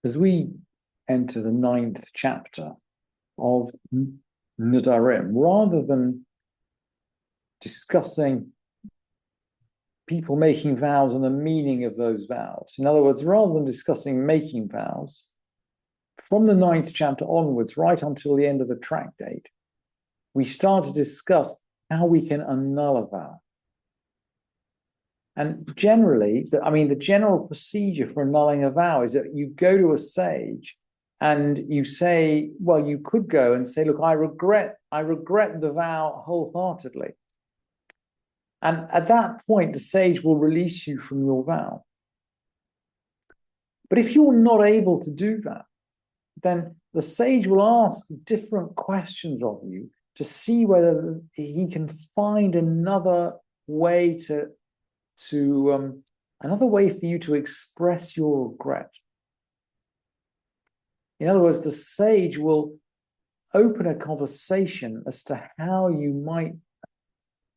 as we enter the 9th chapter of Nedarim, rather than discussing people making vows and the meaning of those vows, in other words, rather than discussing making vows, from the 9th chapter onwards, right until the end of the tractate, we start to discuss how we can annul a vow. And generally, the general procedure for annulling a vow is that you go to a sage and you say, well, you could go and say, look, I regret the vow wholeheartedly. And at that point, the sage will release you from your vow. But if you're not able to do that, then the sage will ask different questions of you to see whether he can find another way another way for you to express your regret. In other words, the sage will open a conversation as to how you might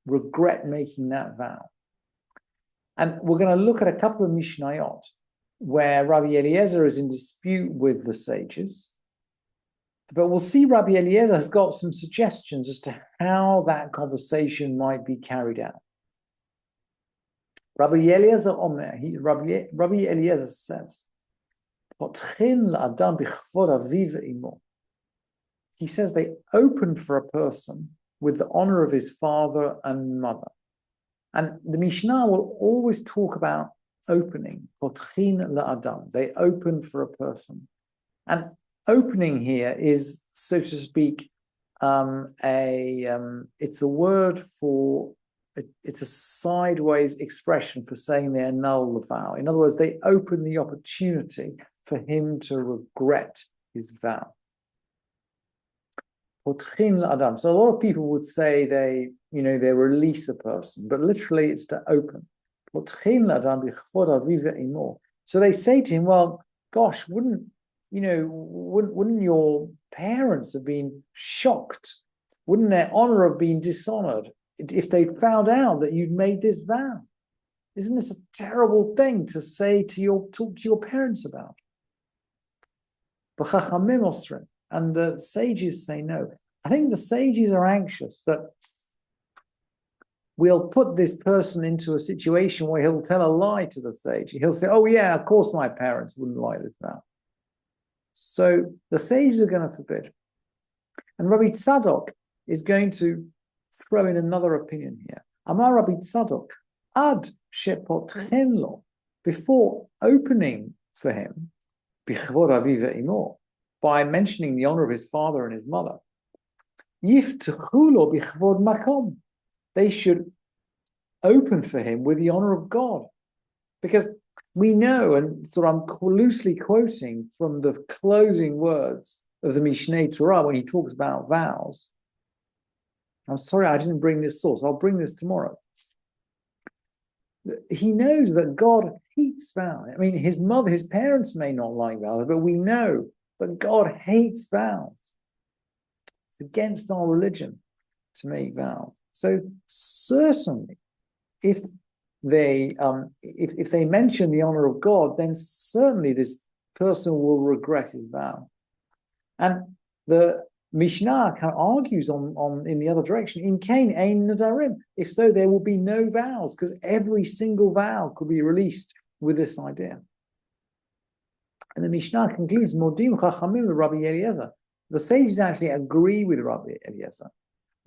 regret making that vow. And we're going to look at a couple of Mishnayot where Rabbi Eliezer is in dispute with the sages. But we'll see Rabbi Eliezer has got some suggestions as to how that conversation might be carried out. Rabbi Eliezer says, he says they open for a person with the honor of his father and mother. And the Mishnah will always talk about opening. They open for a person. And opening here is, so to speak, it's a word for, it's a sideways expression for saying they annul the vow. In other words, they open the opportunity for him to regret his vow. So a lot of people would say they release a person, but literally it's to open. So they say to him, well, gosh, wouldn't your parents have been shocked? Wouldn't their honor have been dishonored if they found out that you'd made this vow? Isn't this a terrible thing to say talk to your parents about? And the sages say no. I think the sages are anxious that we'll put this person into a situation where he'll tell a lie to the sage. He'll say, oh yeah, of course my parents wouldn't like this vow. So the sages are going to forbid. And Rabbi Tzadok is going to throw in another opinion here. Amar Rabbi Tzadok, ad shepotchen lo, before opening for him, bichvod aviv ve'imo, by mentioning the honor of his father and his mother, yiftechu lo bichvod makom, they should open for him with the honor of God. Because we know, and so I'm loosely quoting from the closing words of the Mishneh Torah when he talks about vows. I'm sorry I didn't bring this source. I'll bring this tomorrow. He knows that God hates vows. I mean, his parents may not like vows, but we know that God hates vows. It's against our religion to make vows. So certainly, if they mention the honor of God, then certainly this person will regret his vow. And the Mishnah kind of argues on in the other direction. In Cain, ein Nedarim. If so, there will be no vows, because every single vow could be released with this idea. And the Mishnah concludes, Modim Chachamim Rabbi Eliezer. The sages actually agree with Rabbi Eliezer.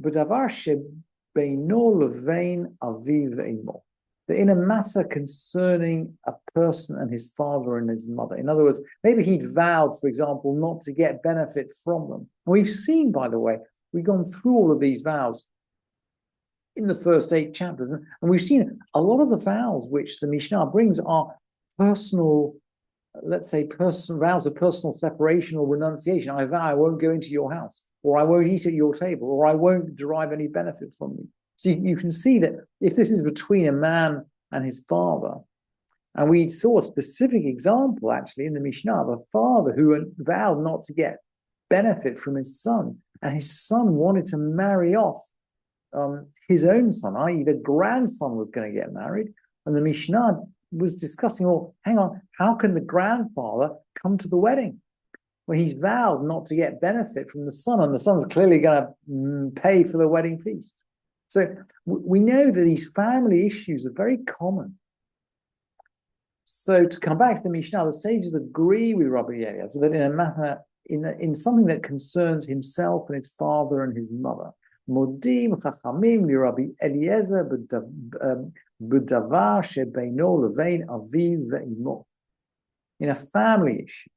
But Davar shebeino levein aviv ve'imo. That in a matter concerning a person and his father and his mother. In other words, maybe he'd vowed, for example, not to get benefit from them. And we've seen, by the way, we've gone through all of these vows in the first 8 chapters. And we've seen a lot of the vows which the Mishnah brings are personal, let's say, vows of personal separation or renunciation. I vow I won't go into your house, or I won't eat at your table, or I won't derive any benefit from you. So you can see that if this is between a man and his father, and we saw a specific example actually in the Mishnah of a father who vowed not to get benefit from his son, and his son wanted to marry off his own son, i.e. the grandson was going to get married, and the Mishnah was discussing, well, hang on, how can the grandfather come to the wedding, where he's vowed not to get benefit from the son, and the son's clearly going to pay for the wedding feast. So we know that these family issues are very common. So to come back to the Mishnah, the sages agree with Rabbi Eliezer that in a matter, in something that concerns himself and his father and his mother, modim chachamim li Rabbi Eliezer b'davar shebeino levein aviv ve'imo. In a family issue,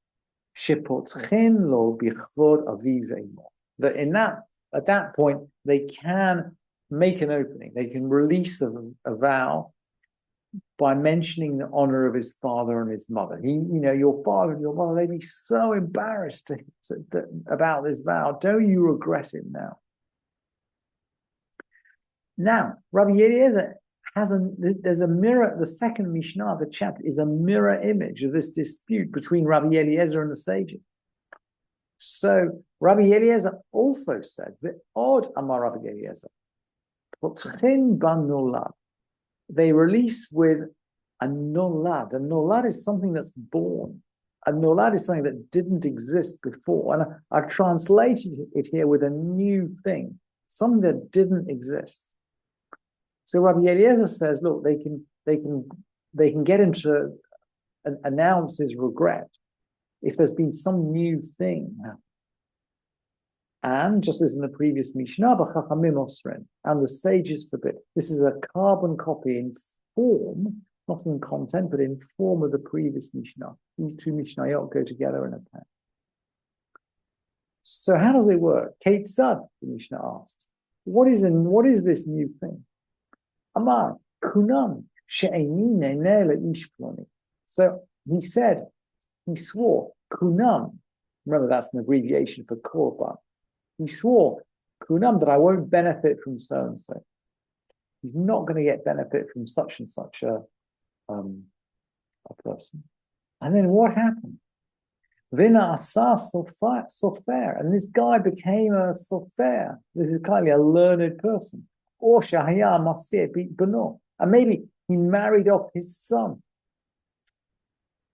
shepotchen lo bichvod aviv ve'imo. That at that point they can make an opening, they can release a vow by mentioning the honor of his father and his mother. Your father and your mother, they'd be so embarrassed about this vow. Don't you regret it now? Now, Rabbi Eliezer there's a mirror, the second Mishnah of the chapter is a mirror image of this dispute between Rabbi Eliezer and the sages. So Rabbi Eliezer also said that Od Amar Rabbi Eliezer, Potchin ban nolad. They release with a nolad. A nolad is something that's born. A nolad is something that didn't exist before. And I've translated it here with a new thing, something that didn't exist. So Rabbi Eliezer says, look, they can get him to announce his regret if there's been some new thing happen. And just as in the previous Mishnah, b'chachamim osrin, and the sages forbid. This is a carbon copy in form, not in content, but in form of the previous Mishnah. These two Mishnayot go together in a pair. So how does it work? Kate Sud, the Mishnah asks, what is this new thing? Amar kunam she'eni neineh le'ish ploni. So he swore kunam. Remember, that's an abbreviation for korban. He swore, kunam, that I won't benefit from so-and-so. He's not going to get benefit from such and such a person. And then what happened? Vina asa sofer. And this guy became a sofer. This is kind of a learned person. Or shahaya masir b'no. And maybe he married off his son.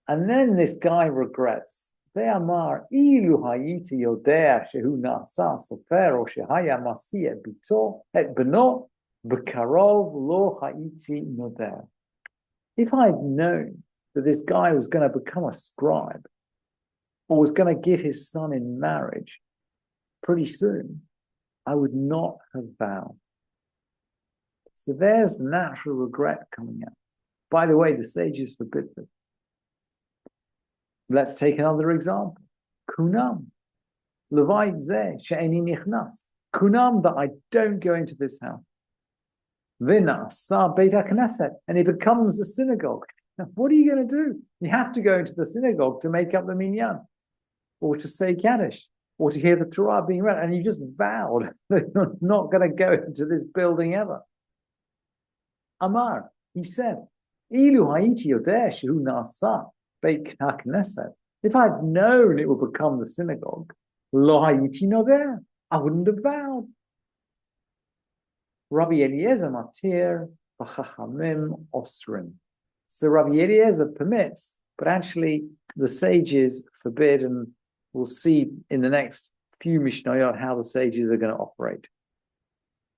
And then this guy regrets. Ve'amar ilu hayiti yodea shehu na'asa sofer o shehaya masir bito et b'no b'karov lo hayiti nodea. If I'd known that this guy was going to become a scribe or was going to give his son in marriage pretty soon, I would not have vowed. So there's the natural regret coming out. By the way, the sages forbid this. Let's take another example. Kunam. Levait zeh she'eni nichnas. Kunam, that I don't go into this house. Vina sa beit hakneset. And it becomes a synagogue. Now, what are you going to do? You have to go into the synagogue to make up the minyan, or to say Kaddish, or to hear the Torah being read. And you just vowed that you're not going to go into this building ever. Amar, he said, Ilu ha'iti yodeh shehu na'asa beit hakneset. If I'd known it would become the synagogue, lo ha'iti nodeh, I wouldn't have vowed. Rabbi Eliezer matir v'chachamim osrin. So Rabbi Eliezer permits, but actually the sages forbid, and we'll see in the next few Mishnayot how the sages are going to operate.